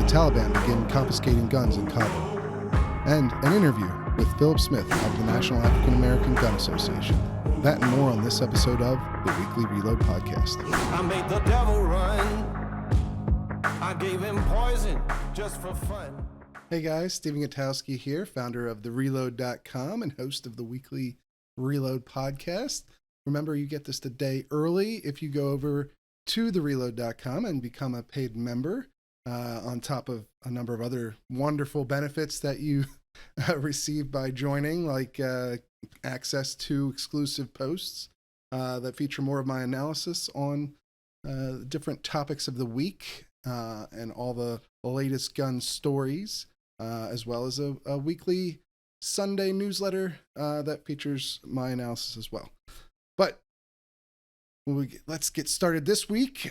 Taliban begin confiscating guns in Kabul, and an interview with Philip Smith of the National African American Gun Association. That and more on this episode of the Weekly Reload Podcast. I made the devil run. I gave him poison just for fun. Hey guys, Stephen Gutowski here, founder of TheReload.com and host of the Weekly Reload Podcast. Remember, you get this a day early if you go over to TheReload.com and become a paid member, on top of a number of other wonderful benefits that you receive by joining, like access to exclusive posts that feature more of my analysis on different topics of the week and all the latest gun stories, as well as a weekly Sunday newsletter that features my analysis as well. But let's get started. This week,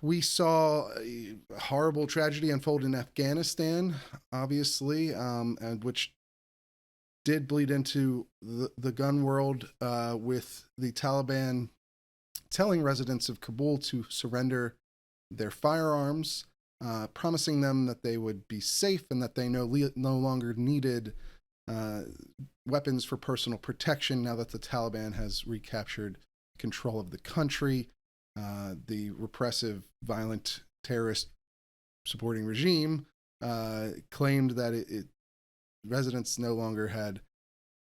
we saw a horrible tragedy unfold in Afghanistan, obviously, and which did bleed into the gun world with the Taliban telling residents of Kabul to surrender their firearms, promising them that they would be safe and that they no longer needed weapons for personal protection now that the Taliban has recaptured control of the country. The repressive, violent, terrorist supporting regime claimed that residents no longer had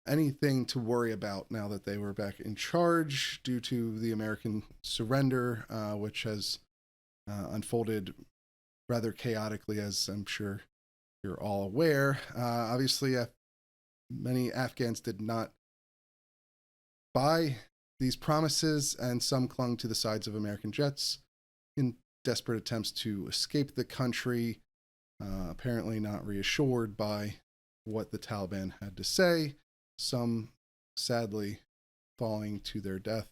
anything to worry about now that they were back in charge due to the American surrender, which has unfolded rather chaotically, as I'm sure you're all aware. Obviously, many Afghans did not buy these promises, and some clung to the sides of American jets in desperate attempts to escape the country, apparently not reassured by what the Taliban had to say, some sadly falling to their death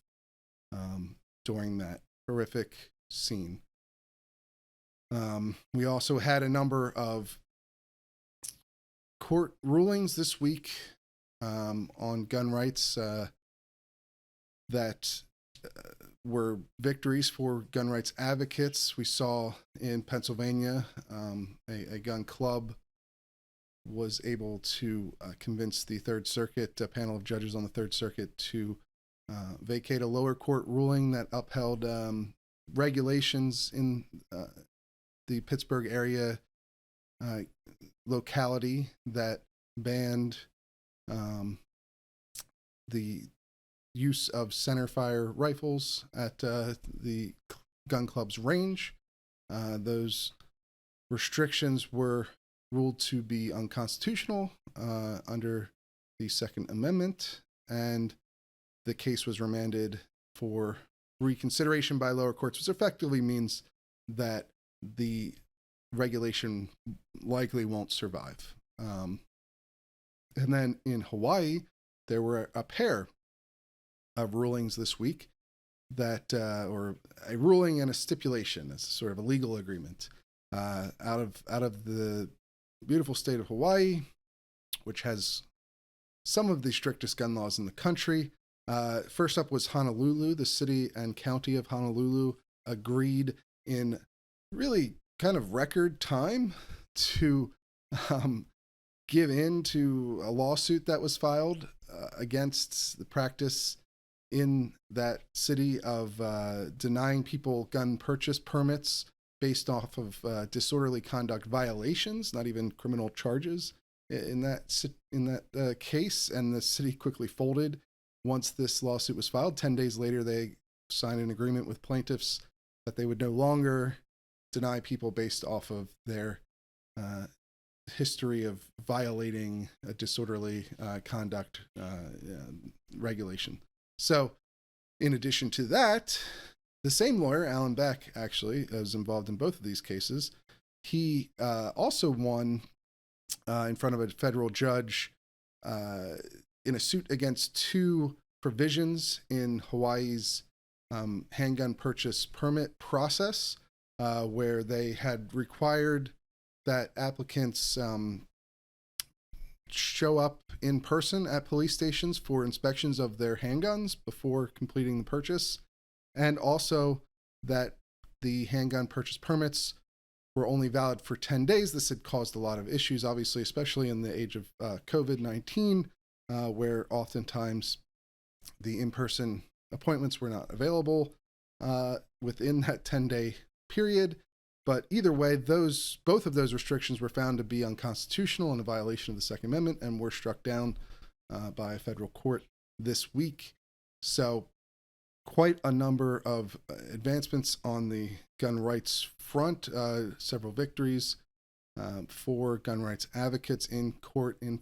during that horrific scene. We also had a number of court rulings this week on gun rights that were victories for gun rights advocates. We saw in Pennsylvania, a gun club was able to convince the Third Circuit, a panel of judges on the Third Circuit, to vacate a lower court ruling that upheld regulations in the Pittsburgh area locality that banned the use of centerfire rifles at the gun club's range. Those restrictions were ruled to be unconstitutional under the Second Amendment, and the case was remanded for reconsideration by lower courts, which effectively means that the regulation likely won't survive. And then in Hawaii, there were a pair of rulings this week that, or a ruling and a stipulation, as sort of a legal agreement, out of the beautiful state of Hawaii, which has some of the strictest gun laws in the country. First up was Honolulu. The city and county of Honolulu agreed in really kind of record time to give in to a lawsuit that was filed against the practice in that city of denying people gun purchase permits based off of disorderly conduct violations, not even criminal charges in that case. And the city quickly folded once this lawsuit was filed. 10 days later, they signed an agreement with plaintiffs that they would no longer deny people based off of their history of violating a disorderly conduct regulation. So in addition to that, the same lawyer, Alan Beck, actually was involved in both of these cases. He also won in front of a federal judge in a suit against two provisions in Hawaii's handgun purchase permit process, where they had required that applicants show up in person at police stations for inspections of their handguns before completing the purchase, and also that the handgun purchase permits were only valid for 10 days. This had caused a lot of issues, obviously, especially in the age of COVID-19, where oftentimes the in-person appointments were not available within that 10-day period. But either way, both of those restrictions were found to be unconstitutional and a violation of the Second Amendment, and were struck down by a federal court this week. So quite a number of advancements on the gun rights front, several victories for gun rights advocates in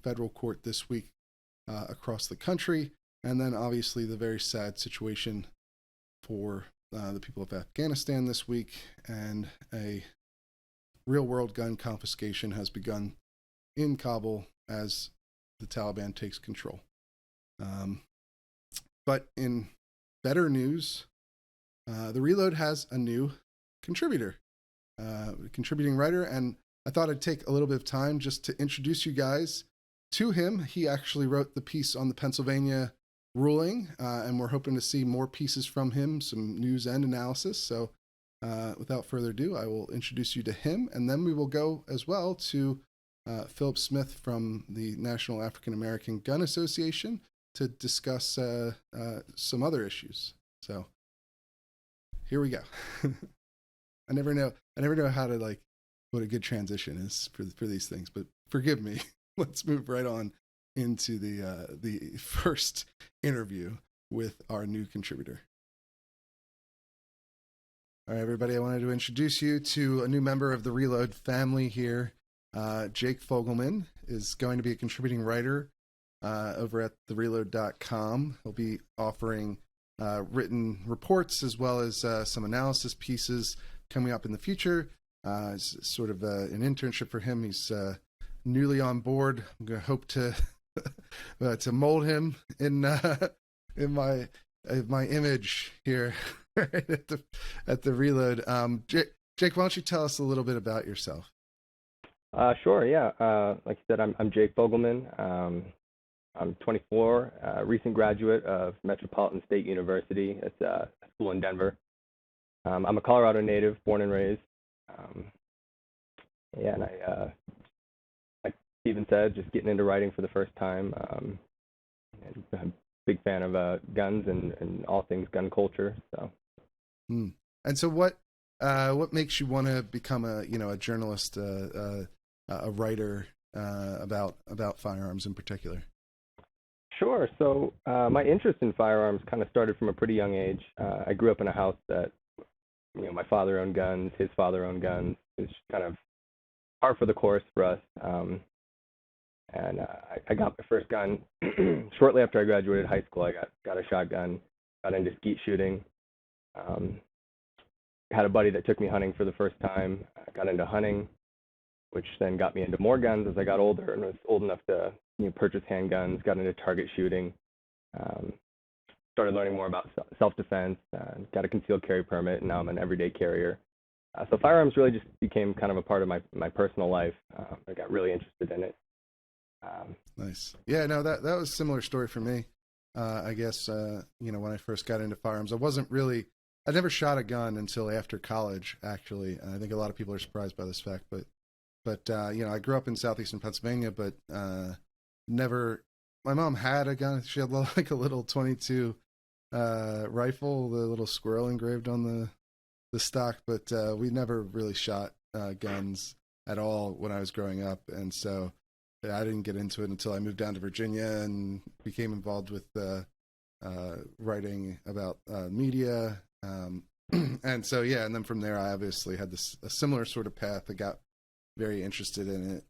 federal court this week across the country. And then obviously the very sad situation for the people of Afghanistan this week, and a real world gun confiscation has begun in Kabul as the Taliban takes control. But in better news, The Reload has a new contributor, contributing writer, and I thought I'd take a little bit of time just to introduce you guys to him. He actually wrote the piece on the Pennsylvania ruling, and we're hoping to see more pieces from him, some news and analysis. So without further ado, I will introduce you to him, and then we will go as well to Philip Smith from the National African American Gun Association to discuss some other issues. So here we go. I never know how to what a good transition is for these things, but forgive me. Let's move right on into the first interview with our new contributor. All right, everybody, I wanted to introduce you to a new member of the Reload family here. Jake Fogleman is going to be a contributing writer over at thereload.com. He'll be offering written reports as well as some analysis pieces coming up in the future. It's sort of an internship for him. He's newly on board. I'm going to hope to to mold him in my image here at the Reload. Jake, why don't you tell us a little bit about yourself? Sure, yeah. Like you said, I'm Jake Fogleman. I'm 24, recent graduate of Metropolitan State University. It's a school in Denver. I'm a Colorado native, born and raised. And like Steven said, just getting into writing for the first time. And I'm a big fan of guns and all things gun culture. So. And so, what makes you want to become a journalist, a writer about firearms in particular? Sure. So my interest in firearms kind of started from a pretty young age. I grew up in a house that, my father owned guns, his father owned guns. It was kind of par for the course for us. And I got my first gun shortly after I graduated high school. I got a shotgun, got into skeet shooting. Had a buddy that took me hunting for the first time. I got into hunting, which then got me into more guns as I got older and was old enough to purchase handguns, got into target shooting, started learning more about self-defense, got a concealed carry permit, and now I'm an everyday carrier. So firearms really just became kind of a part of my personal life. I got really interested in it. Nice. Yeah, no, that was a similar story for me. I guess, when I first got into firearms, I never shot a gun until after college, actually. I think a lot of people are surprised by this fact, but I grew up in southeastern Pennsylvania, but never. My mom had a gun. She had like a little 22 rifle, the little squirrel engraved on the stock, but we never really shot guns at all when I was growing up, and so I didn't get into it until I moved down to Virginia and became involved with writing about media, and so and then from there I obviously had a similar sort of path. I got very interested in it,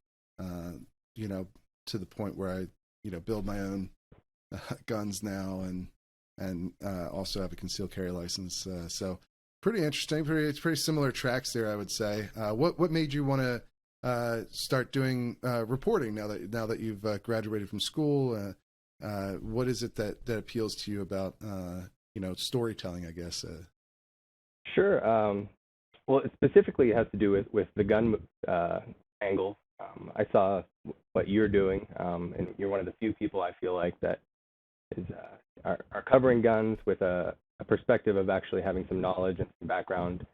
to the point where I build my own guns now and also have a concealed carry license. So pretty interesting, pretty similar tracks there, I would say. What made you want to start doing reporting now that you've graduated from school? What is it that appeals to you about storytelling, I guess? Sure. Well, it specifically has to do with the gun angle. I saw what you're doing, and you're one of the few people I feel like that are covering guns with a perspective of actually having some knowledge and some background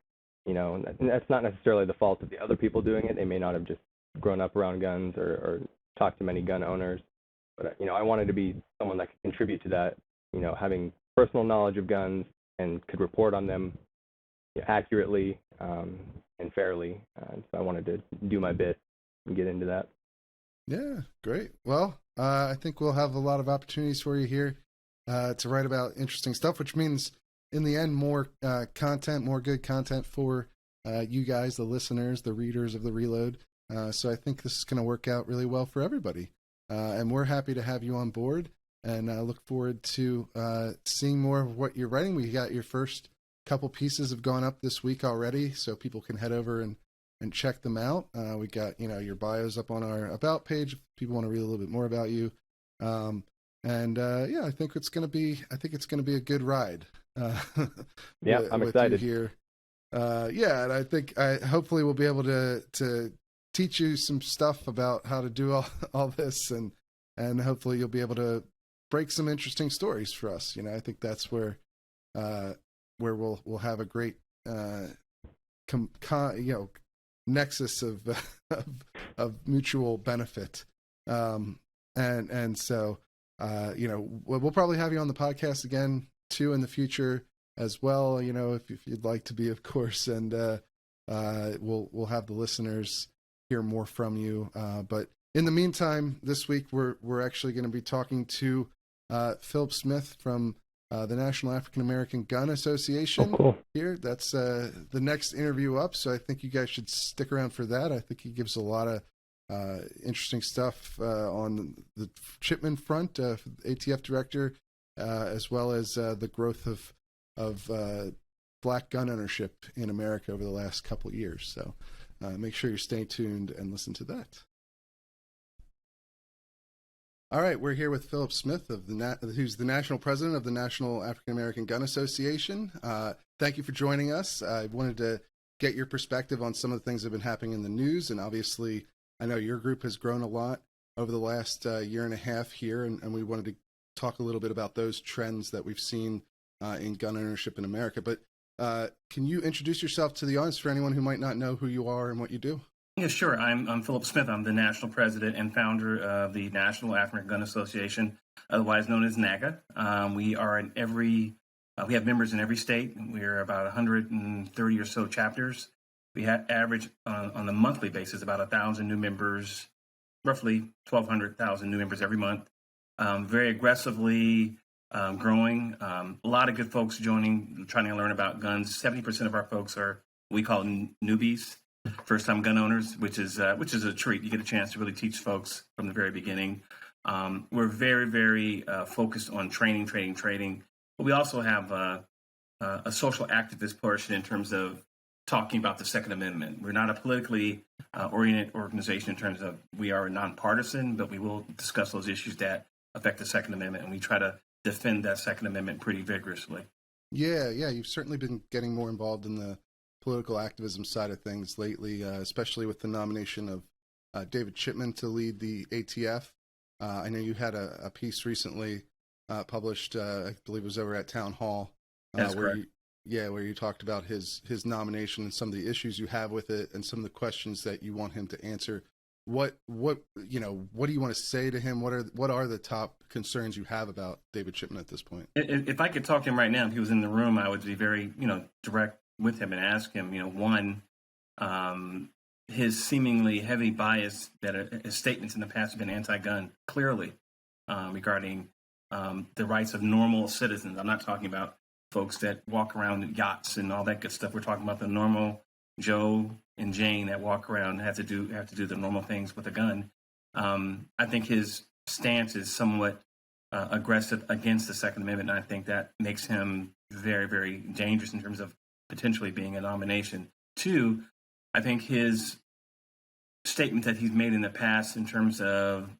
and that's not necessarily the fault of the other people doing it. They may not have just grown up around guns or talked to many gun owners. But, I wanted to be someone that could contribute to that, having personal knowledge of guns and could report on them accurately and fairly. So I wanted to do my bit and get into that. Yeah, great. Well, I think we'll have a lot of opportunities for you here to write about interesting stuff, which means in the end, more content, more good content for you guys, the listeners, the readers of the Reload. So I think this is going to work out really well for everybody. And we're happy to have you on board, and I look forward to seeing more of what you're writing. We got your first couple pieces have gone up this week already, so people can head over and check them out. We got, your bios up on our About page if people want to read a little bit more about you. I think it's going to be a good ride. Yeah, I'm excited here. And I think hopefully we'll be able to teach you some stuff about how to do all this, and hopefully you'll be able to break some interesting stories for us. I think that's where we'll have a great nexus of mutual benefit. And so we'll probably have you on the podcast again too in the future as well, if you'd like to be, of course, and we'll have the listeners hear more from you. But in the meantime, this week we're actually going to be talking to Philip Smith from the National African American Gun Association. Oh, cool. Here. That's the next interview up, so I think you guys should stick around for that. I think he gives a lot of interesting stuff on the Chipman front, ATF director, as well as the growth of black gun ownership in America over the last couple of years. So make sure you stay tuned and listen to that. All right, we're here with Philip Smith, who's the national president of the National African American Gun Association. Thank you for joining us. I wanted to get your perspective on some of the things that have been happening in the news, and obviously I know your group has grown a lot over the last year and a half here, and we wanted to talk a little bit about those trends that we've seen in gun ownership in America. But can you introduce yourself to the audience for anyone who might not know who you are and what you do? Yeah, sure. I'm Philip Smith. I'm the national president and founder of the National African Gun Association, otherwise known as NAGA. We have members in every state. We're about 130 or so chapters. We average on a monthly basis about 1,000 new members, roughly 1,200 new members every month. Very aggressively growing. A lot of good folks joining, trying to learn about guns. 70% of our folks are we call newbies, first-time gun owners, which is a treat. You get a chance to really teach folks from the very beginning. We're very, very focused on training. But we also have a social activist portion in terms of talking about the Second Amendment. We're not a politically oriented organization in terms of we are nonpartisan, but we will discuss those issues that affect the Second Amendment, and we try to defend that Second Amendment pretty vigorously. Yeah, you've certainly been getting more involved in the political activism side of things lately, especially with the nomination of David Chipman to lead the ATF. I know you had a piece recently published, I believe it was over at Town Hall, That's where correct. where you talked about his nomination and some of the issues you have with it and some of the questions that you want him to answer. What do you want to say to him? What are the top concerns you have about David Chipman at this point? If I could talk to him right now, if he was in the room, I would be very, direct with him and ask him, one, his seemingly heavy bias that his statements in the past have been anti-gun, clearly, regarding the rights of normal citizens. I'm not talking about folks that walk around in yachts and all that good stuff. We're talking about the normal Joe and Jane that walk around and have to do the normal things with a gun. I think his stance is somewhat aggressive against the Second Amendment, and I think that makes him very, very dangerous in terms of potentially being a nomination. Two, I think his statement that he's made in the past in terms of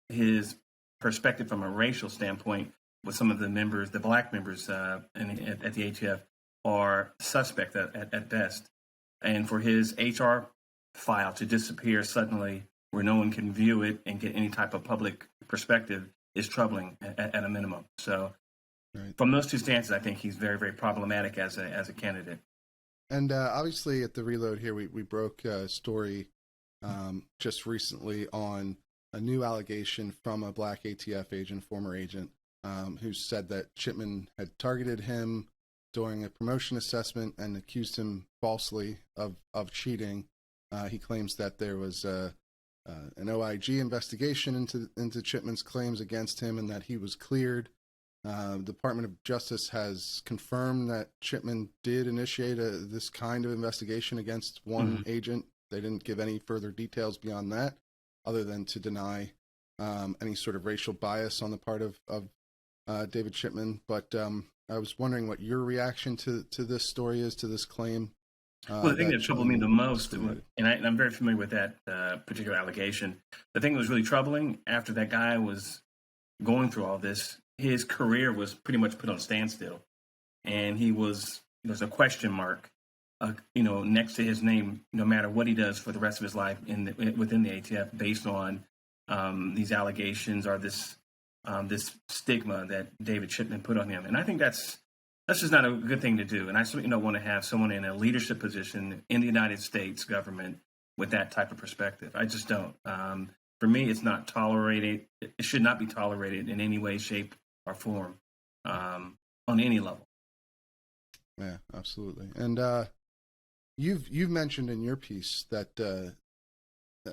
his perspective from a racial standpoint with some of the members, the black members at the ATF, are suspect at best. And for his HR file to disappear suddenly where no one can view it and get any type of public perspective is troubling at a minimum. So right. From those two stances, I think he's very, very problematic as a candidate. And obviously at the Reload here, we broke a story just recently on a new allegation from a black ATF agent, former agent, who said that Chipman had targeted him during a promotion assessment and accused him falsely of cheating. He claims that there was an OIG investigation into Chipman's claims against him and that he was cleared. The Department of Justice has confirmed that Chipman did initiate this kind of investigation against one agent. They didn't give any further details beyond that, other than to deny any sort of racial bias on the part of David Chipman. But I was wondering what your reaction to this story is, to this claim. Well, the thing that troubled me the most, and I'm very familiar with that particular allegation, the thing that was really troubling after that guy was going through all this, his career was pretty much put on standstill. And there's a question mark, next to his name, no matter what he does for the rest of his life within the ATF, based on these allegations or this stigma that David Chipman put on him. And I think that's just not a good thing to do. And I certainly don't want to have someone in a leadership position in the United States government with that type of perspective. I just don't. For me, it's not tolerated. It should not be tolerated in any way, shape, or form on any level. Yeah, absolutely. And you've mentioned in your piece that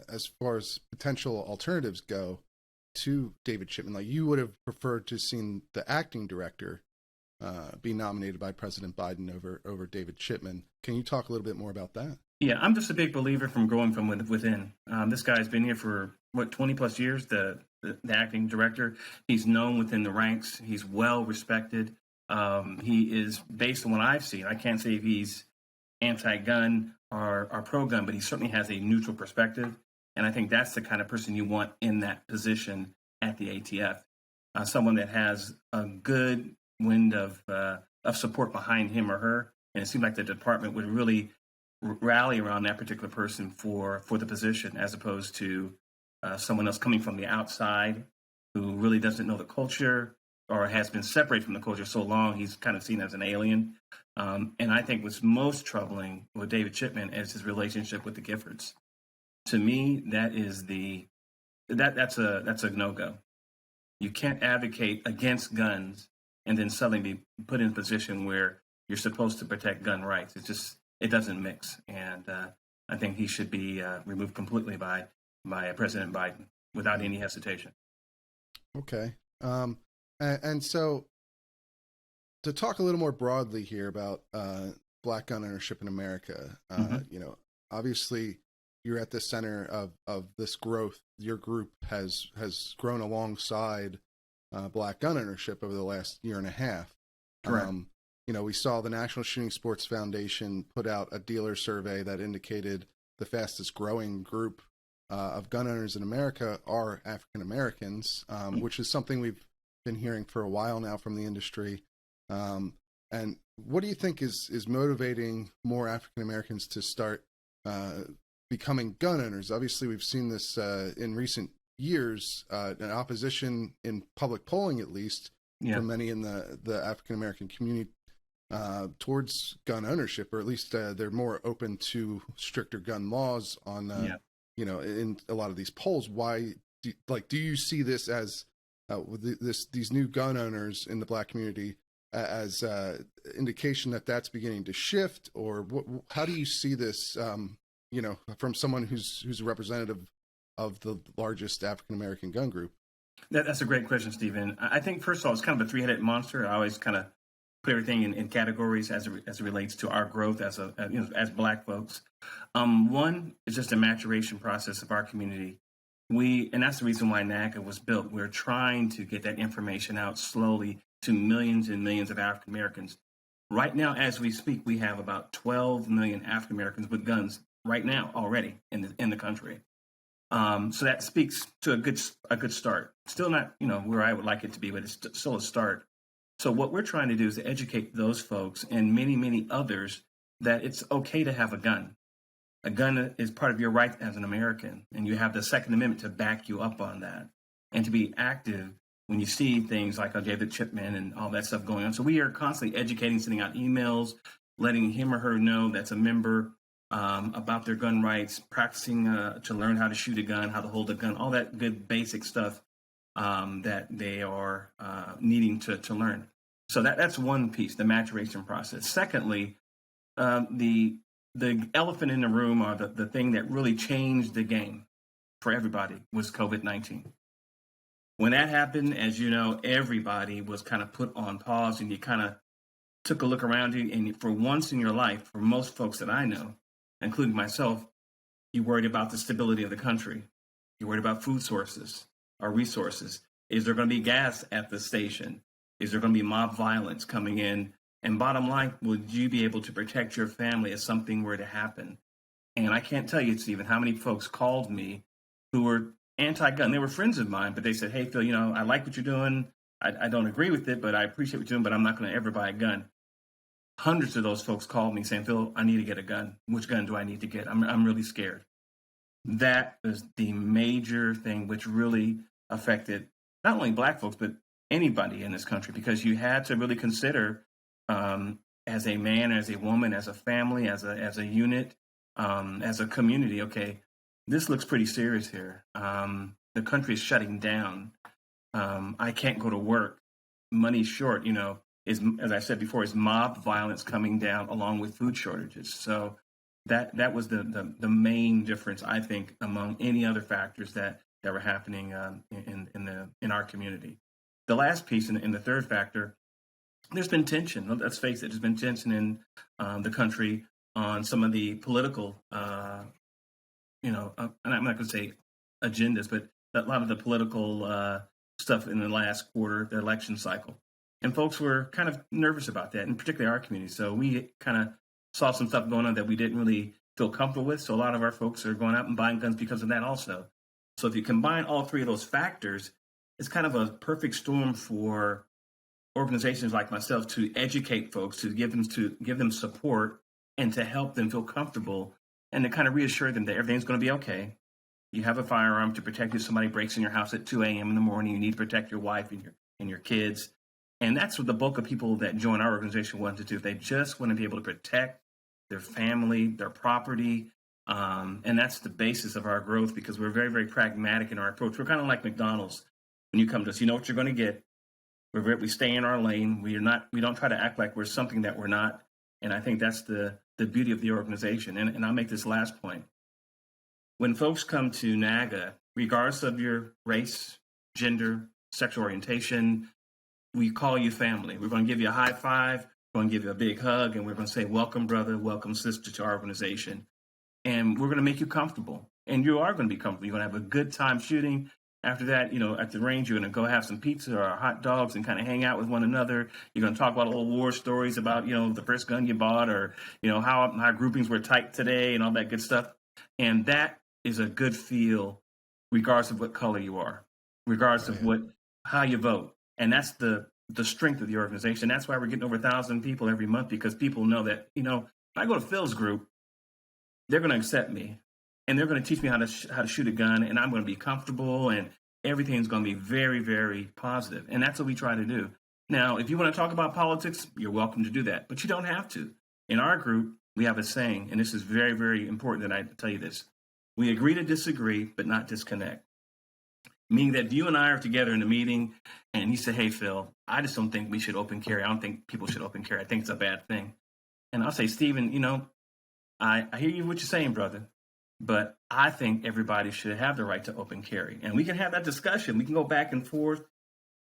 as far as potential alternatives go to David Chipman, like you would have preferred to seen the acting director be nominated by President Biden over David Chipman. Can you talk a little bit more about that? Yeah, I'm just a big believer from growing from within. This guy's been here for 20 plus years, the acting director. He's known within the ranks. He's well respected. He is, based on what I've seen, I can't say if he's anti-gun or pro-gun, but he certainly has a neutral perspective. And I think that's the kind of person you want in that position at the ATF. Someone that has a good wind of support behind him or her. And it seemed like the department would really rally around that particular person for the position, as opposed to someone else coming from the outside who really doesn't know the culture or has been separated from the culture so long he's kind of seen as an alien. And I think what's most troubling with David Chipman is his relationship with the Giffords. To me, that's a no-go. You can't advocate against guns and then suddenly be put in a position where you're supposed to protect gun rights. It doesn't mix. And I think he should be removed completely by President Biden without any hesitation. Okay. And so to talk a little more broadly here about black gun ownership in America, obviously you're at the center of this growth. Your group has grown alongside black gun ownership over the last year and a half. Correct. We saw the National Shooting Sports Foundation put out a dealer survey that indicated the fastest growing group of gun owners in America are African Americans, which is something we've been hearing for a while now from the industry. And what do you think is motivating more African Americans to start becoming gun owners? Obviously, we've seen this in recent years, an opposition in public polling, at least, from many in the African American community towards gun ownership, or at least they're more open to stricter gun laws on, in a lot of these polls. Why, do you see this as these new gun owners in the black community as indication that that's beginning to shift, or how do you see this? From someone who's a representative of the largest African American gun group. That's a great question, Stephen. I think, first of all, it's kind of a three-headed monster. I always kind of put everything in categories as it relates to our growth as Black folks. One is just a maturation process of our community. And that's the reason why NACA was built. We're trying to get that information out slowly to millions and millions of African Americans. Right now, as we speak, we have about 12 million African Americans with guns right now already in the country. So that speaks to a good start. Still not, where I would like it to be, but it's still a start. So what we're trying to do is educate those folks and many, many others that it's okay to have a gun. A gun is part of your right as an American, and you have the Second Amendment to back you up on that and to be active when you see things like David Chipman and all that stuff going on. So we are constantly educating, sending out emails letting him or her know that's a member, about their gun rights, practicing to learn how to shoot a gun, how to hold a gun, all that good basic stuff that they are needing to learn. So that's one piece, the maturation process. Secondly, the elephant in the room, or the thing that really changed the game for everybody, was COVID-19. When that happened, as you know, everybody was kind of put on pause, and you kind of took a look around you, and for once in your life, for most folks that I know, including myself, you worried about the stability of the country. You worried about food sources or resources. Is there going to be gas at the station? Is there going to be mob violence coming in? And bottom line, would you be able to protect your family if something were to happen? And I can't tell you, Stephen, how many folks called me who were anti-gun. They were friends of mine, but they said, hey, Phil, I like what you're doing. I don't agree with it, but I appreciate what you're doing, but I'm not going to ever buy a gun. Hundreds of those folks called me saying, Phil, I need to get a gun. Which gun do I need to get? I'm really scared. That is the major thing which really affected not only Black folks, but anybody in this country, because you had to really consider, as a man, as a woman, as a family, as a unit, as a community, okay, this looks pretty serious here. The country is shutting down. I can't go to work. Money's short, is, as I said before, is mob violence coming down along with food shortages. So that was the main difference, I think, among any other factors that were happening in our community. The last piece, in the third factor, there's been tension. Let's face it, there's been tension in the country on some of the political, and I'm not going to say agendas, but a lot of the political stuff in the last quarter, the election cycle. And folks were kind of nervous about that, and particularly our community. So we kind of saw some stuff going on that we didn't really feel comfortable with. So a lot of our folks are going out and buying guns because of that also. So if you combine all three of those factors, it's kind of a perfect storm for organizations like myself to educate folks, to give them support, and to help them feel comfortable, and to kind of reassure them that everything's going to be okay. You have a firearm to protect you if somebody breaks in your house at 2 a.m. in the morning. You need to protect your wife and your kids. And that's what the bulk of people that join our organization want to do. They just want to be able to protect their family, their property. And that's the basis of our growth, because we're very, very pragmatic in our approach. We're kind of like McDonald's. When you come to us, you know what you're going to get. We stay in our lane. We don't try to act like we're something that we're not. And I think that's the beauty of the organization. And I'll make this last point. When folks come to NAGA, regardless of your race, gender, sexual orientation, we call you family. We're going to give you a high five. We're going to give you a big hug. And we're going to say, welcome, brother, welcome, sister, to our organization. And we're going to make you comfortable. And you are going to be comfortable. You're going to have a good time shooting. After that, at the range, you're going to go have some pizza or hot dogs and kind of hang out with one another. You're going to talk about old war stories about, the first gun you bought, or, how groupings were tight today and all that good stuff. And that is a good feel, regardless of what color you are, regardless of how you vote. And that's the strength of the organization. That's why we're getting over 1,000 people every month, because people know that, if I go to Phil's group, they're going to accept me. And they're going to teach me how to shoot a gun, and I'm going to be comfortable, and everything's going to be very, very positive. And that's what we try to do. Now, if you want to talk about politics, you're welcome to do that, but you don't have to. In our group, we have a saying, and this is very, very important that I tell you this. We agree to disagree, but not disconnect. Meaning that if you and I are together in a meeting, and you say, hey, Phil, I just don't think we should open carry. I don't think people should open carry. I think it's a bad thing. And I'll say, Stephen, I hear you what you're saying, brother. But I think everybody should have the right to open carry. And we can have that discussion. We can go back and forth.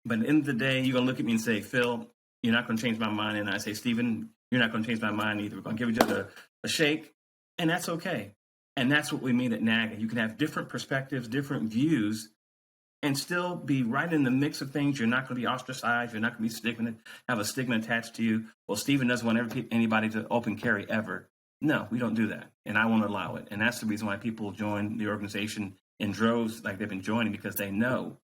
But at the end of the day, you're going to look at me and say, Phil, you're not going to change my mind. And I say, Stephen, you're not going to change my mind either. We're going to give each other a shake. And that's okay. And that's what we mean at NAGA. You can have different perspectives, different views, and still be right in the mix of things. You're not going to be ostracized. You're not going to be have a stigma attached to you. Well, Stephen doesn't want anybody to open carry ever. No, we don't do that, and I won't allow it. And that's the reason why people join the organization in droves, like they've been joining, because they know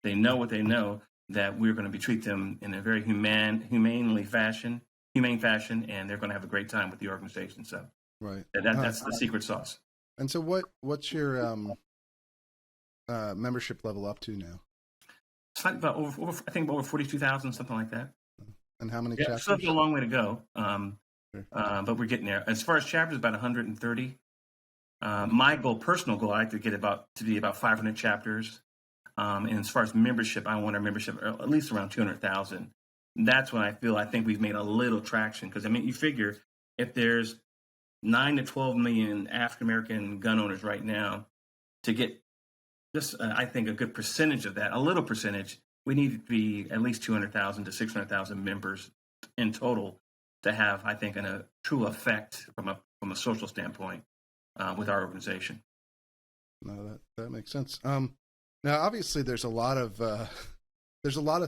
what they know, that we're going to treat them in a very humane fashion, and they're going to have a great time with the organization. So, right, that's the secret sauce. And so, what's your membership level up to now? It's like about over 42,000, something like that. And how many chapters? Still a long way to go. but we're getting there. As far as chapters, about 130. My personal goal, I like to get to be about 500 chapters. And as far as membership, I want our membership at least around 200,000. That's when I think we've made a little traction. Because, I mean, you figure if there's 9 to 12 million African-American gun owners right now, to get just, I think, a good percentage of that, a little percentage, we need to be at least 200,000 to 600,000 members in total to have, I think, a true effect from a social standpoint with our organization. No, that makes sense. Now, obviously, there's a lot of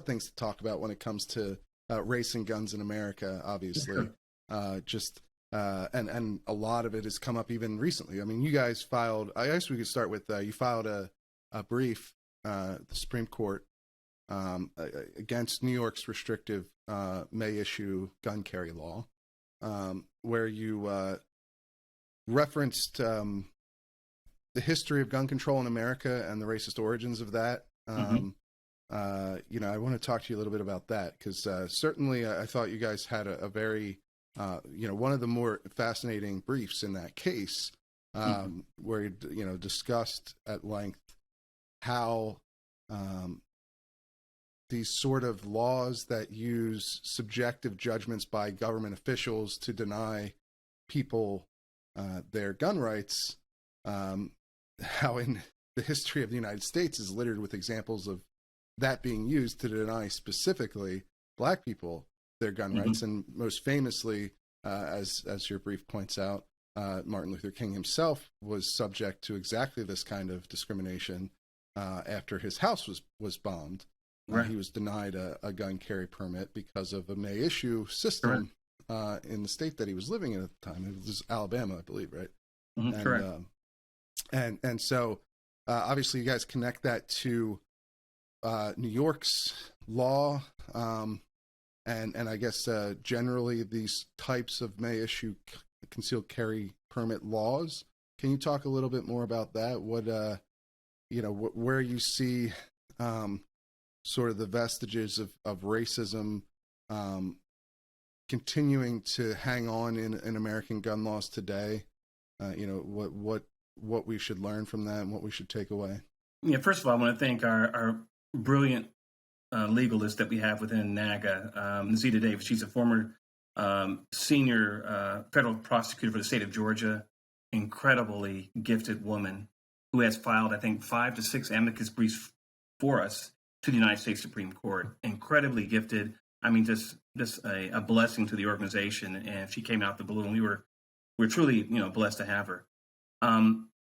things to talk about when it comes to race and guns in America. Obviously, and a lot of it has come up even recently. I mean, you guys filed. I guess we could start with you filed a brief, the Supreme Court, against New York's restrictive May issue gun carry law, where you referenced the history of gun control in America and the racist origins of that. I want to talk to you a little bit about that because certainly I thought you guys had a very, one of the more fascinating briefs in that case, where you discussed at length how these sort of laws that use subjective judgments by government officials to deny people their gun rights, how in the history of the United States is littered with examples of that being used to deny specifically Black people their gun rights. And most famously, as your brief points out, Martin Luther King himself was subject to exactly this kind of discrimination after his house was bombed. Right. He was denied a gun carry permit because of a May issue system in the state that he was living in at the time. It was Alabama, I believe, right? Correct. And so obviously you guys connect that to New York's law, and I guess generally these types of May issue concealed carry permit laws. Can you talk a little bit more about that? What where you see sort of the vestiges of racism continuing to hang on in American gun laws today? What we should learn from that and what we should take away. Yeah, first of all, I want to thank our brilliant legalist that we have within NAGA, Zita Davis. She's a former senior federal prosecutor for the state of Georgia, incredibly gifted woman who has filed, I think, 5 to 6 amicus briefs for us to the United States Supreme Court. Incredibly gifted. I mean, just a blessing to the organization. And she came out the blue, and we're truly, blessed to have her.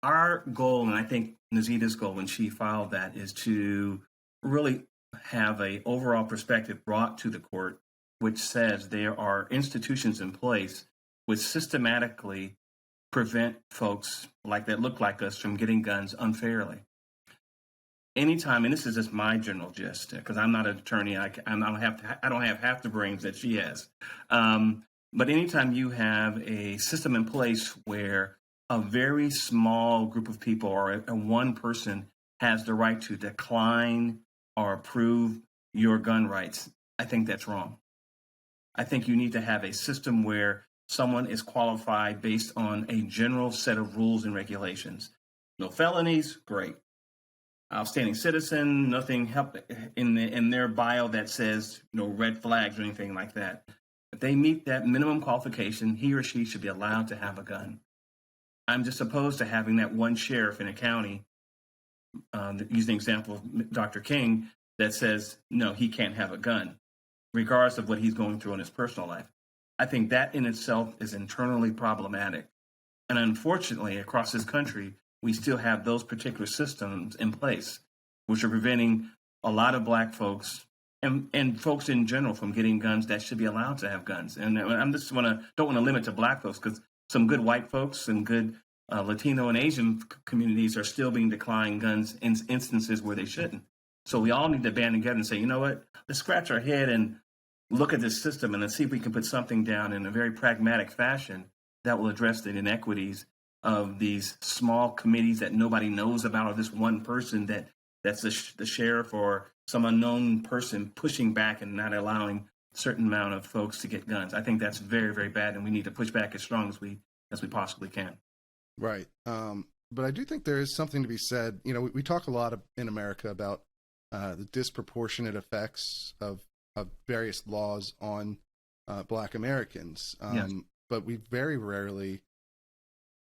Our goal, and I think Nazita's goal when she filed that, is to really have a overall perspective brought to the court, which says there are institutions in place which systematically prevent folks that look like us from getting guns unfairly. Anytime, and this is just my general gist, because I'm not an attorney, I don't have half the brains that she has. But anytime you have a system in place where a very small group of people or one person has the right to decline or approve your gun rights, I think that's wrong. I think you need to have a system where someone is qualified based on a general set of rules and regulations. No felonies, great. Outstanding citizen, nothing in their bio that says no red flags or anything like that. If they meet that minimum qualification, he or she should be allowed to have a gun. I'm just opposed to having that one sheriff in a county, using the example of Dr. King, that says, no, he can't have a gun, regardless of what he's going through in his personal life. I think that in itself is internally problematic. And unfortunately, across this country, we still have those particular systems in place, which are preventing a lot of Black folks and folks in general from getting guns that should be allowed to have guns. And I'm just don't want to limit to Black folks, because some good white folks and good Latino and Asian communities are still being declined guns in instances where they shouldn't. So we all need to band together and say, you know what, let's scratch our head and look at this system and let's see if we can put something down in a very pragmatic fashion that will address the inequities of these small committees that nobody knows about, or this one person that's the sheriff or some unknown person pushing back and not allowing certain amount of folks to get guns. I think that's very, very bad, and we need to push back as strong as we possibly can. Right. But I do think there is something to be said. You know, we talk a lot in America about the disproportionate effects of various laws on Black Americans. Yes. But we very rarely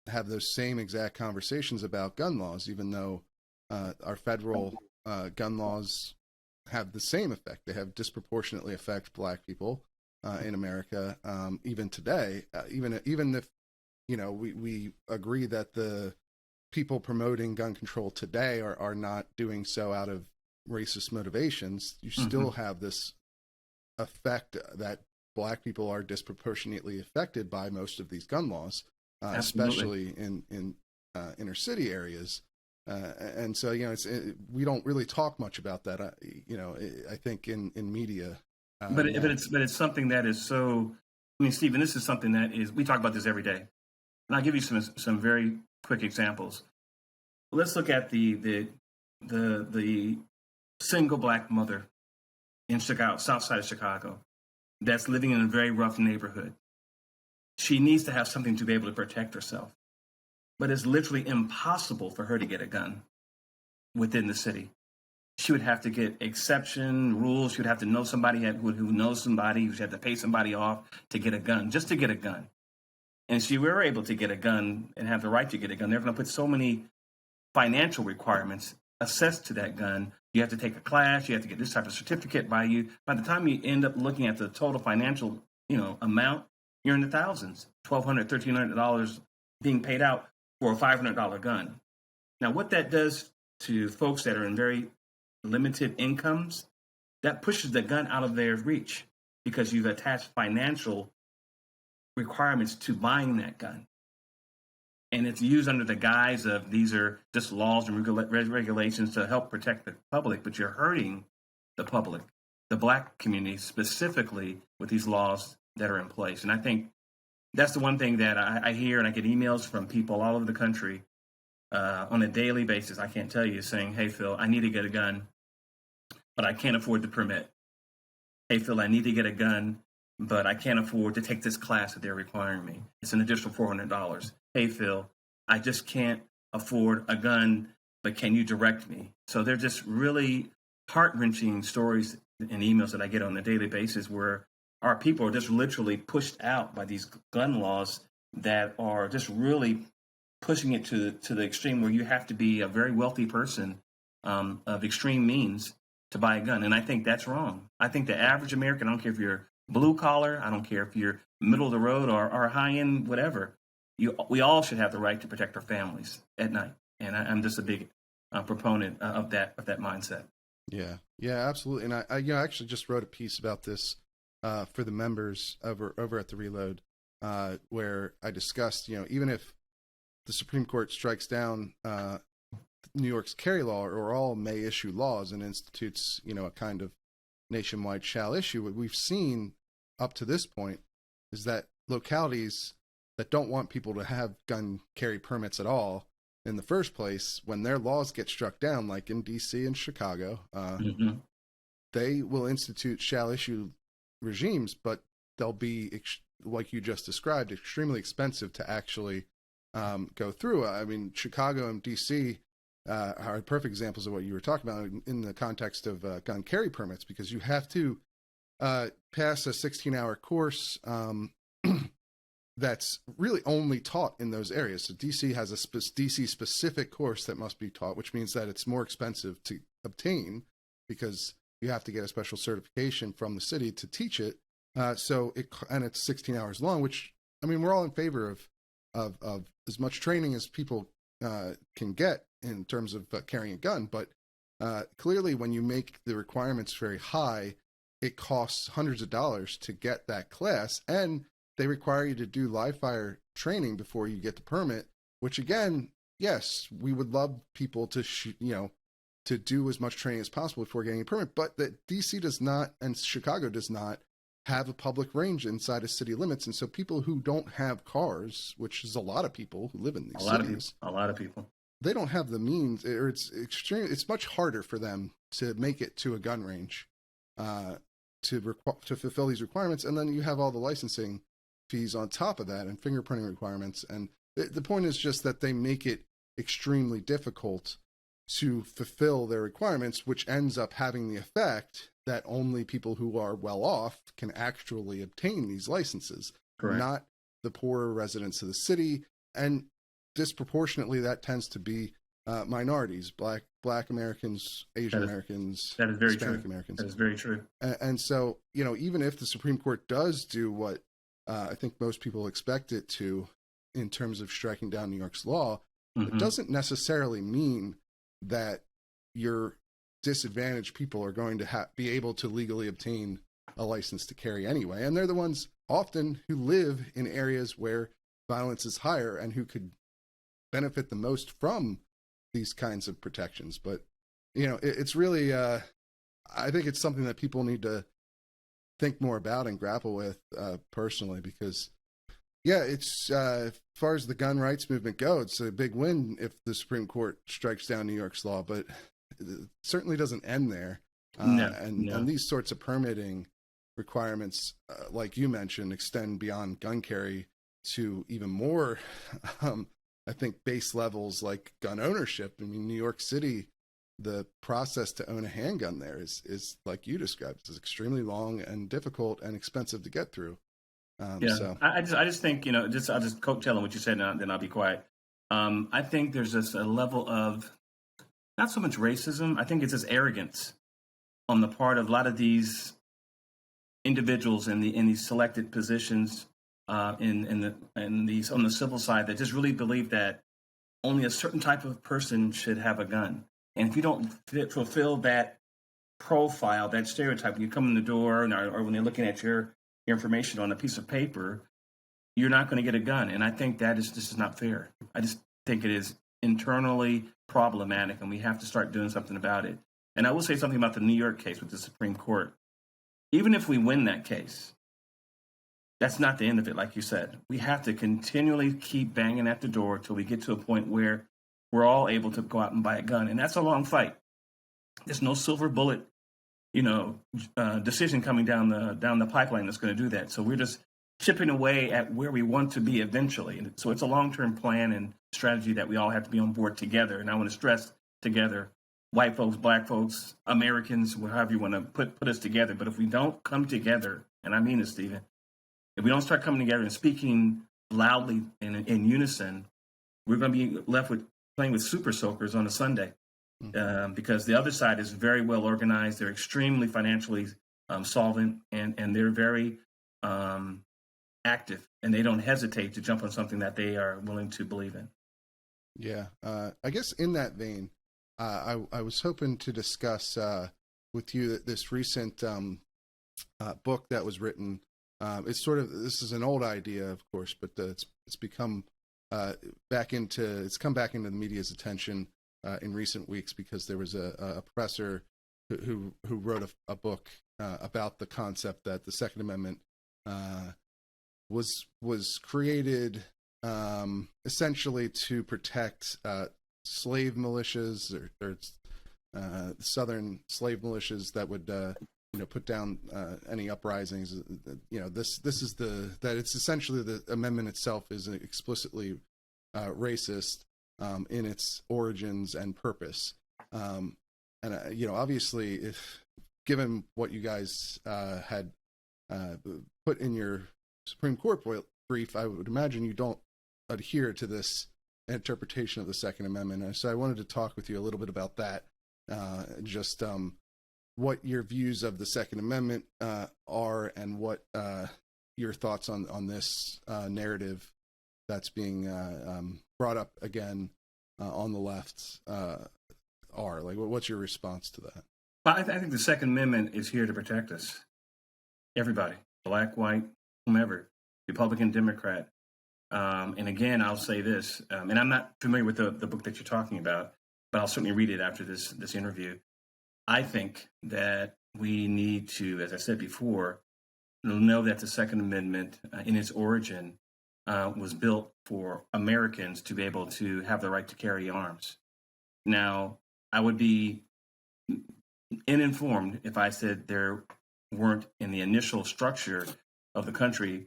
have those same exact conversations about gun laws, even though our federal gun laws have the same effect. They have disproportionately affect Black people in America, even today. Even if, you know, we agree that the people promoting gun control today are not doing so out of racist motivations, you still have this effect that Black people are disproportionately affected by most of these gun laws, especially in inner city areas. And so, you know, we don't really talk much about that. You know, I think in media. But it's something that is so. I mean, Stephen, this is something that is. We talk about this every day, and I'll give you some very quick examples. Let's look at the single Black mother in Chicago, South Side of Chicago, that's living in a very rough neighborhood. She needs to have something to be able to protect herself. But it's literally impossible for her to get a gun within the city. She would have to get exception rules. She would have to know somebody who knows somebody. She would have to pay somebody off to get a gun, just to get a gun. And if she were able to get a gun and have the right to get a gun, they're going to put so many financial requirements assessed to that gun. You have to take a class. You have to get this type of certificate by you. By the time you end up looking at the total financial, amount, you're in the thousands, $1,200, $1,300 being paid out for a $500 gun. Now, what that does to folks that are in very limited incomes, that pushes the gun out of their reach because you've attached financial requirements to buying that gun. And it's used under the guise of these are just laws and regulations to help protect the public, but you're hurting the public, the Black community specifically with these laws that are in place. And I think that's the one thing that I hear, and I get emails from people all over the country on a daily basis. I can't tell you, saying, "Hey, Phil, I need to get a gun, but I can't afford the permit. Hey, Phil, I need to get a gun, but I can't afford to take this class that they're requiring me. It's an additional $400. Hey, Phil, I just can't afford a gun, but can you direct me?" So they're just really heart-wrenching stories and emails that I get on a daily basis where our people are just literally pushed out by these gun laws that are just really pushing it to the extreme where you have to be a very wealthy person of extreme means to buy a gun. And I think that's wrong. I think the average American, I don't care if you're blue collar, I don't care if you're middle of the road or high end, whatever, we all should have the right to protect our families at night. And I'm just a big proponent of that mindset. Yeah, absolutely. And I actually just wrote a piece about this for the members over at the Reload, where I discussed, even if the Supreme Court strikes down New York's carry law or all may issue laws and institutes, a kind of nationwide shall issue, what we've seen up to this point is that localities that don't want people to have gun carry permits at all in the first place, when their laws get struck down, like in DC and Chicago, they will institute shall issue regimes, but they'll be, like you just described, extremely expensive to actually go through. I mean, Chicago and DC are perfect examples of what you were talking about in the context of gun carry permits, because you have to pass a 16-hour course that's really only taught in those areas. So DC has a DC-specific course that must be taught, which means that it's more expensive to obtain because you have to get a special certification from the city to teach it. And it's 16 hours long, which, I mean, we're all in favor of as much training as people can get in terms of carrying a gun. But clearly, when you make the requirements very high, it costs hundreds of dollars to get that class. And they require you to do live fire training before you get the permit, which again, yes, we would love people to, to do as much training as possible before getting a permit, but that DC does not, and Chicago does not, have a public range inside of city limits. And so people who don't have cars, which is a lot of people who live in these cities, a lot of people, they don't have the means, or it's much harder for them to make it to a gun range to fulfill these requirements, and then you have all the licensing fees on top of that and fingerprinting requirements. And the point is just that they make it extremely difficult to fulfill their requirements, which ends up having the effect that only people who are well off can actually obtain these licenses, Correct. not the poorer residents of the city. And disproportionately, that tends to be minorities, Black Americans, Asian Americans, that is very Hispanic true. Americans. That is very true. And so, even if the Supreme Court does do what I think most people expect it to in terms of striking down New York's law, it doesn't necessarily mean that your disadvantaged people are going to be able to legally obtain a license to carry anyway. And they're the ones often who live in areas where violence is higher and who could benefit the most from these kinds of protections. But, it's really, I think it's something that people need to think more about and grapple with personally, because it's as far as the gun rights movement goes, it's a big win if the Supreme Court strikes down New York's law, but it certainly doesn't end there. And these sorts of permitting requirements, like you mentioned, extend beyond gun carry to even more, I think, base levels like gun ownership. I mean, New York City, the process to own a handgun there is like you described, is extremely long and difficult and expensive to get through. So I just think, I'll just coattail on what you said, and then I'll be quiet. I think there's just a level of not so much racism. I think it's just arrogance on the part of a lot of these individuals in these selected positions on the civil side that just really believe that only a certain type of person should have a gun. And if you don't fulfill that profile, that stereotype, when you come in the door or when they're looking at your information on a piece of paper, you're not going to get a gun. And I think this is not fair. I just think it is internally problematic, and we have to start doing something about it. And I will say something about the New York case with the Supreme Court. Even if we win that case, that's not the end of it, like you said. We have to continually keep banging at the door till we get to a point where we're all able to go out and buy a gun. And that's a long fight. There's no silver bullet, decision coming down the pipeline that's going to do that. So we're just chipping away at where we want to be eventually. And so it's a long-term plan and strategy that we all have to be on board together. And I want to stress together, white folks, Black folks, Americans, however you want to put us together. But if we don't come together, and I mean this, Stephen, if we don't start coming together and speaking loudly in unison, we're going to be left with playing with super soakers on a Sunday. Because the other side is very well organized. They're extremely financially solvent, and they're very active, and they don't hesitate to jump on something that they are willing to believe in. Yeah. I guess in that vein, I was hoping to discuss with you this recent book that was written. This is an old idea, of course, but it's come back into the media's attention in recent weeks, because there was a professor who wrote a book about the concept that the Second Amendment was created essentially to protect slave militias or Southern slave militias that would put down any uprisings. It's essentially the amendment itself is explicitly racist in its origins and purpose. Obviously, if given what you guys had put in your Supreme Court brief, I would imagine you don't adhere to this interpretation of the Second Amendment. So I wanted to talk with you a little bit about that, just what your views of the Second Amendment are, and what your thoughts on this narrative that's being brought up again on the left are. Like, what's your response to that? Well, I think the Second Amendment is here to protect us. Everybody, Black, white, whomever, Republican, Democrat. And again, I'll say this, and I'm not familiar with the book that you're talking about, but I'll certainly read it after this interview. I think that we need to, as I said before, know that the Second Amendment in its origin was built for Americans to be able to have the right to carry arms. Now, I would be uninformed if I said there weren't in the initial structure of the country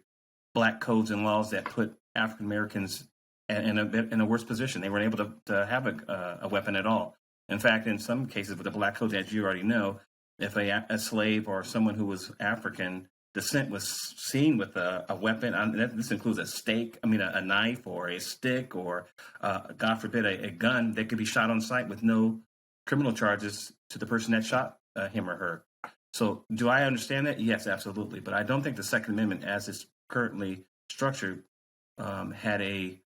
black codes and laws that put African Americans in a worse position. They weren't able to have a weapon at all. In fact, in some cases with the black codes, as you already know, if a slave or someone who was African descent was seen with a weapon, this includes a knife or a stick or, God forbid, a gun, they could be shot on sight with no criminal charges to the person that shot him or her. So do I understand that? Yes, absolutely. But I don't think the Second Amendment, as it's currently structured, had a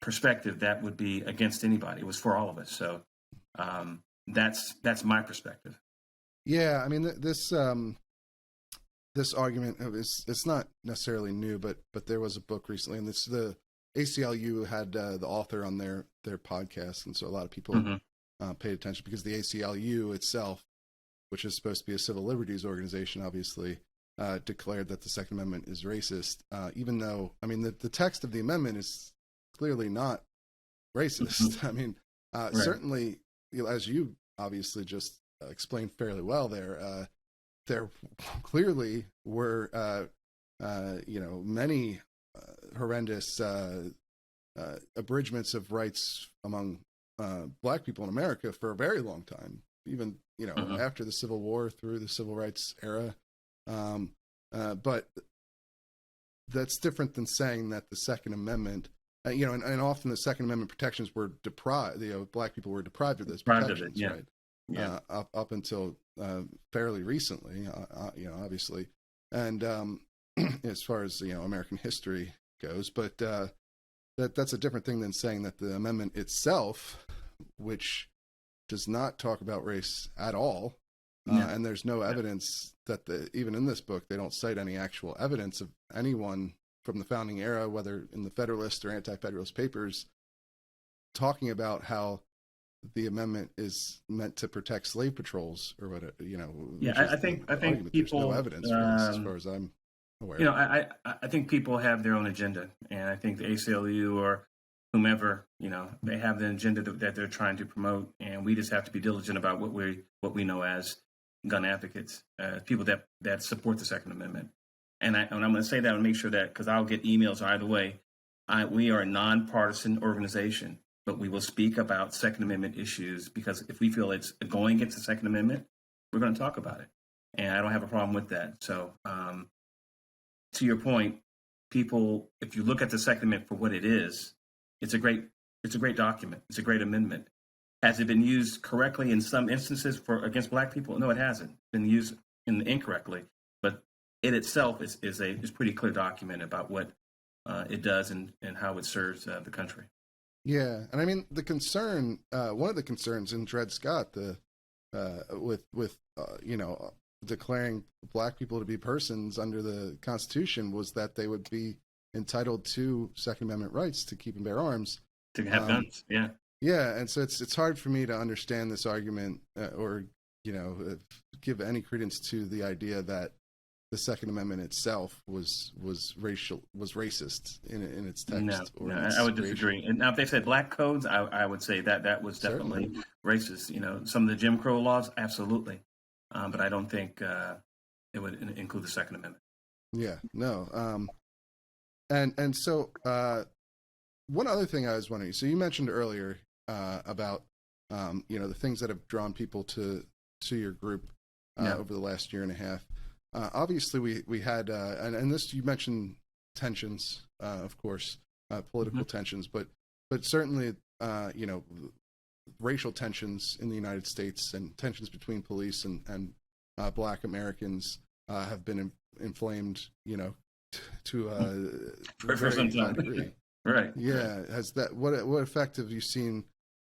perspective that would be against anybody. It was for all of us. So that's my perspective. Yeah, I mean, this argument it's not necessarily new, but there was a book recently, and the ACLU had the author on their podcast, and so a lot of people paid attention because the ACLU itself, which is supposed to be a civil liberties organization, obviously declared that the Second Amendment is racist, even though, I mean, the text of the amendment is clearly not racist. I mean, Right. certainly, as you obviously just explained fairly well there clearly were, many horrendous abridgments of rights among black people in America for a very long time, even, after the Civil War through the Civil Rights era. But that's different than saying that the Second Amendment, and often the Second Amendment protections were deprived, black people were deprived of those protections, right? Yeah. Up until fairly recently, obviously, and as far as American history goes, but that's a different thing than saying that the amendment itself, which does not talk about race at all, and there's no evidence that even in this book they don't cite any actual evidence of anyone from the founding era, whether in the Federalist or Anti-Federalist papers, talking about how the amendment is meant to protect slave patrols or whatever, I think argument. people, there's no evidence for this as far as I'm aware. I think people have their own agenda, and I think the ACLU or whomever, they have the agenda that they're trying to promote, and we just have to be diligent about what we know as gun advocates, people that support the Second Amendment. And I'm going to say that and make sure that, because I'll get emails either way, we are a nonpartisan organization, but we will speak about Second Amendment issues, because if we feel it's going against the Second Amendment, we're going to talk about it. And I don't have a problem with that. So to your point, people, if you look at the Second Amendment for what it is, it's a great document. It's a great amendment. Has it been used correctly in some instances against black people? No, it hasn't. It's been used incorrectly. But it itself is pretty clear document about what it does and how it serves the country. Yeah, and I mean the concern, one of the concerns in Dred Scott, with declaring black people to be persons under the Constitution, was that they would be entitled to Second Amendment rights to keep and bear arms, to have guns. Yeah. Yeah, and so it's hard for me to understand this argument or give any credence to the idea that the Second Amendment itself was racist in its text. No, I would disagree. And now, if they said black codes, I would say that was definitely racist. Some of the Jim Crow laws, absolutely, but I don't think it would include the Second Amendment. Yeah, no. And so one other thing I was wondering. So you mentioned earlier about the things that have drawn people to your group over the last year and a half. Obviously, we had, and this, you mentioned tensions, of course, political tensions, but certainly, racial tensions in the United States and tensions between police and Black Americans have been inflamed, to a very high degree. Right. Yeah. What effect have you seen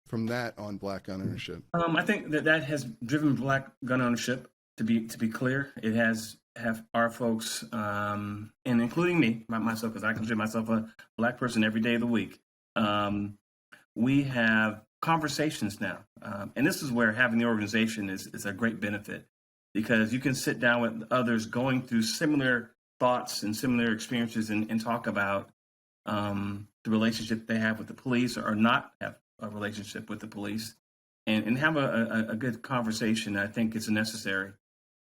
from that on Black gun ownership? I think that has driven Black gun ownership. To be clear, it has our folks, and including me, myself, because I consider myself a Black person every day of the week. We have conversations now, and this is where having the organization is a great benefit, because you can sit down with others going through similar thoughts and similar experiences and talk about the relationship they have with the police or not have a relationship with the police, and have a good conversation. I think it's necessary.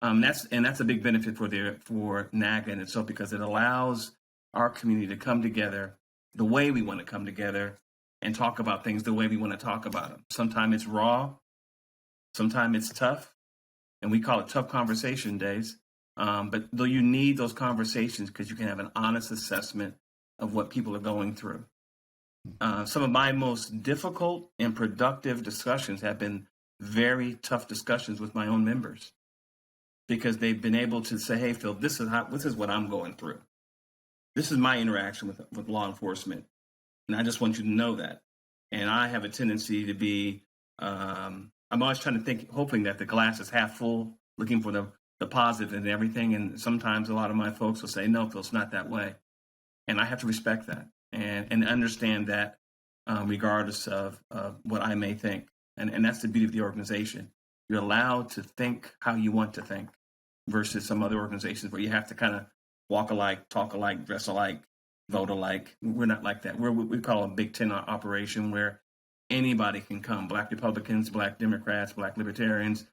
That's a big benefit for NAGA in itself, because it allows our community to come together the way we want to come together and talk about things the way we want to talk about them. Sometimes it's raw, sometimes it's tough, and we call it tough conversation days. But though you need those conversations because you can have an honest assessment of what people are going through. Some of my most difficult and productive discussions have been very tough discussions with my own members, because they've been able to say, "Hey, Phil, this is what I'm going through. This is my interaction with law enforcement, and I just want you to know that." And I have a tendency to be, I'm always trying to think, hoping that the glass is half full, looking for the positive in everything. And sometimes a lot of my folks will say, "No, Phil, it's not that way," and I have to respect that and understand that, regardless of what I may think. And that's the beauty of the organization. You're allowed to think how you want to think, versus some other organizations where you have to kind of walk alike, talk alike, dress alike, vote alike. We're not like that. We're what we call a Big Ten operation, where anybody can come. Black Republicans, Black Democrats, Black Libertarians,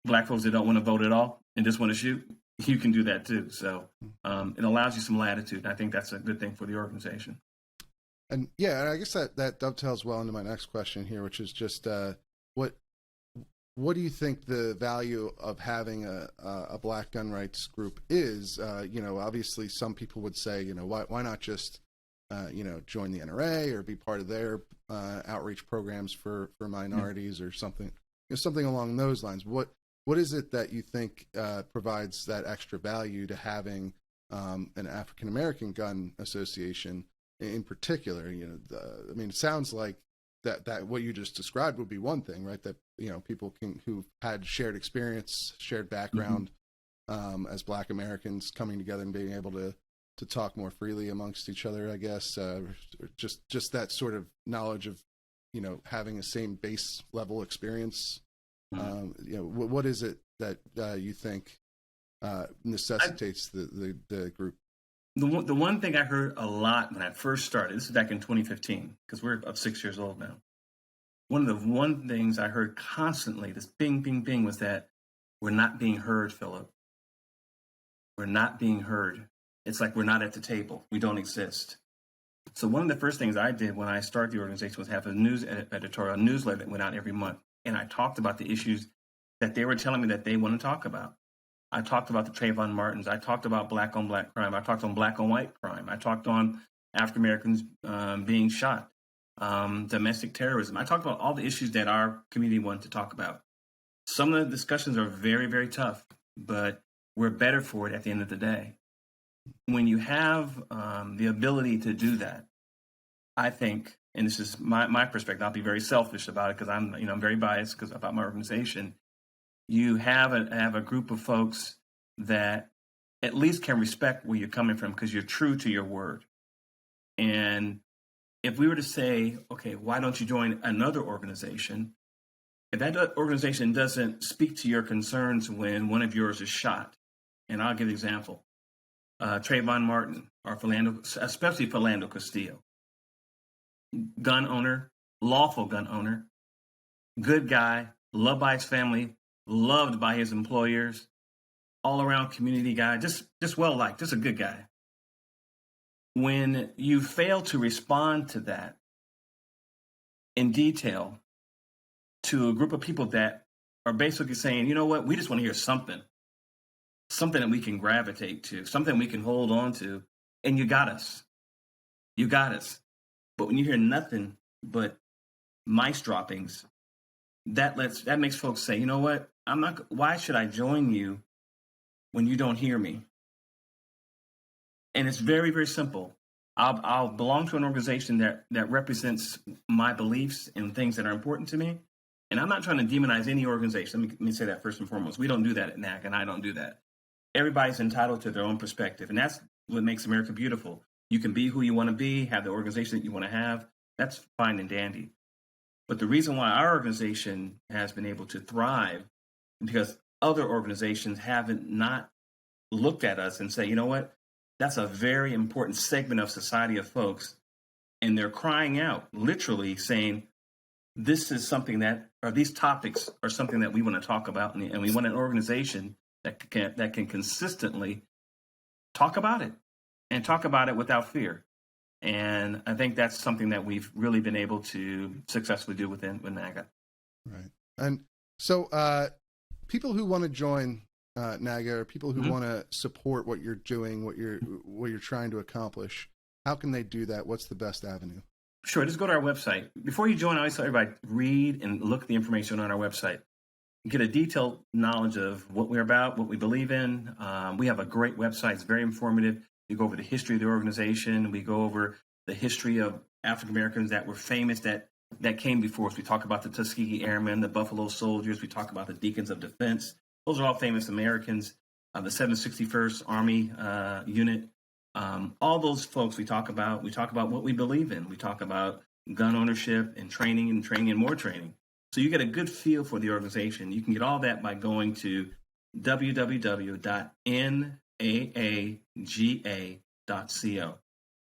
Black folks that don't want to vote at all and just want to shoot. You can do that too. So it allows you some latitude. And I think that's a good thing for the organization. And yeah, I guess that dovetails well into my next question here, which is just what do you think the value of having a Black gun rights group is? Obviously some people would say, why not just, join the NRA or be part of their outreach programs for minorities or something, something along those lines. What is it that you think provides that extra value to having an African American gun association in particular? It sounds like that what you just described would be one thing, right? That people who've had shared experience, shared background, as Black Americans coming together and being able to talk more freely amongst each other, I guess. Just that sort of knowledge of having a same base level experience. What is it that you think necessitates the group? The one thing I heard a lot when I first started, this is back in 2015, because we're up 6 years old now. One of the things I heard constantly, this bing, bing, bing, was that we're not being heard, Philip. We're not being heard. It's like we're not at the table. We don't exist. So one of the first things I did when I started the organization was have a news editorial newsletter that went out every month. And I talked about the issues that they were telling me that they want to talk about. I talked about the Trayvon Martins. I talked about Black on Black crime. I talked on Black on white crime. I talked on African Americans being shot, domestic terrorism. I talked about all the issues that our community wanted to talk about. Some of the discussions are very, very tough, but we're better for it at the end of the day. When you have the ability to do that, I think, and this is my perspective, I'll be very selfish about it because I'm very biased about my organization. You have a group of folks that at least can respect where you're coming from because you're true to your word. And if we were to say, okay, why don't you join another organization? If that organization doesn't speak to your concerns when one of yours is shot, and I'll give an example, Trayvon Martin or especially Philando Castillo, gun owner, lawful gun owner, good guy, loved by his family, loved by his employers, all around community guy, just well liked, just a good guy. When you fail to respond to that in detail to a group of people that are basically saying, you know what, we just want to hear something that we can gravitate to, something we can hold on to, and you got us. But when you hear nothing but mice droppings, that makes folks say, you know what, why should I join you when you don't hear me? And it's very, very simple. I'll belong to an organization that represents my beliefs and things that are important to me. And I'm not trying to demonize any organization. Let me say that first and foremost. We don't do that at NAC, and I don't do that. Everybody's entitled to their own perspective. And that's what makes America beautiful. You can be who you want to be, have the organization that you want to have. That's fine and dandy. But the reason why our organization has been able to thrive is because other organizations haven't not looked at us and say, you know what, that's a very important segment of society of folks. And they're crying out, literally saying, this is something that, or these topics are something that we want to talk about, and we want an organization that can consistently talk about it and talk about it without fear. And I think that's something that we've really been able to successfully do with NAGA. Right. And so people who want to join NAGA, or people who want to support what you're doing, what you're trying to accomplish, how can they do that? What's the best avenue? Sure. Just go to our website. Before you join, I always tell everybody, read and look at the information on our website. Get a detailed knowledge of what we're about, what we believe in. We have a great website. It's very informative. We go over the history of the organization. We go over the history of African Americans that were famous that came before us. We talk about the Tuskegee Airmen, the Buffalo Soldiers. We talk about the Deacons of Defense. Those are all famous Americans. The 761st Army Unit. All those folks we talk about what we believe in. We talk about gun ownership and training and more training. So you get a good feel for the organization. You can get all that by going to www.naaga.co.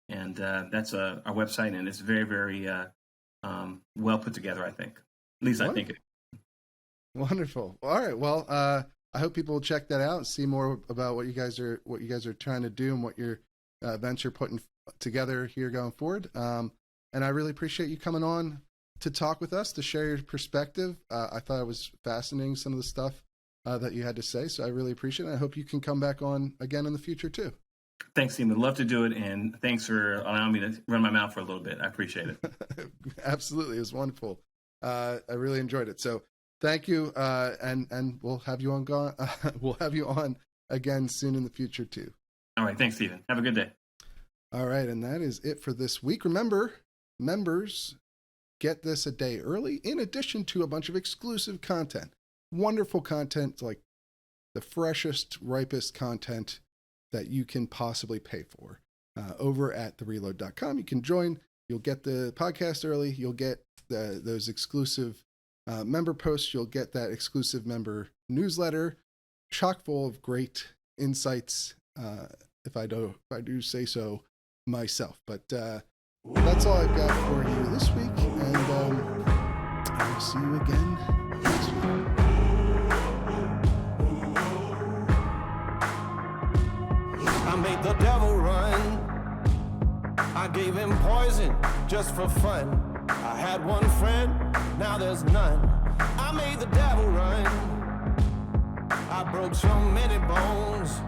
And that's our website, and it's very, very well put together, I think. At least I think it. Wonderful. All right. Well, I hope people will check that out and see more about what you guys are trying to do and what your events you're putting together here going forward. And I really appreciate you coming on to talk with us, to share your perspective. I thought it was fascinating, some of the stuff that you had to say. So I really appreciate it. I hope you can come back on again in the future too. Thanks, Steve. I'd love to do it. And thanks for allowing me to run my mouth for a little bit. I appreciate it. Absolutely. It was wonderful. I really enjoyed it. So thank you. And we'll have you on, we'll have you on again soon in the future too. All right. Thanks, Stephen. Have a good day. All right. And that is it for this week. Remember, members get this a day early, in addition to a bunch of exclusive content. Wonderful content, like the freshest, ripest content that you can possibly pay for. Over at thereload.com, you can join. You'll get the podcast early. You'll get those exclusive member posts. You'll get that exclusive member newsletter, chock full of great insights, if I do say so myself. But that's all I've got for you this week, and I will see you again next week. I made the devil run. I gave him poison just for fun. I had one friend, now there's none. I made the devil run. I broke so many bones,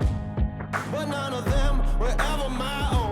but none of them were ever my own.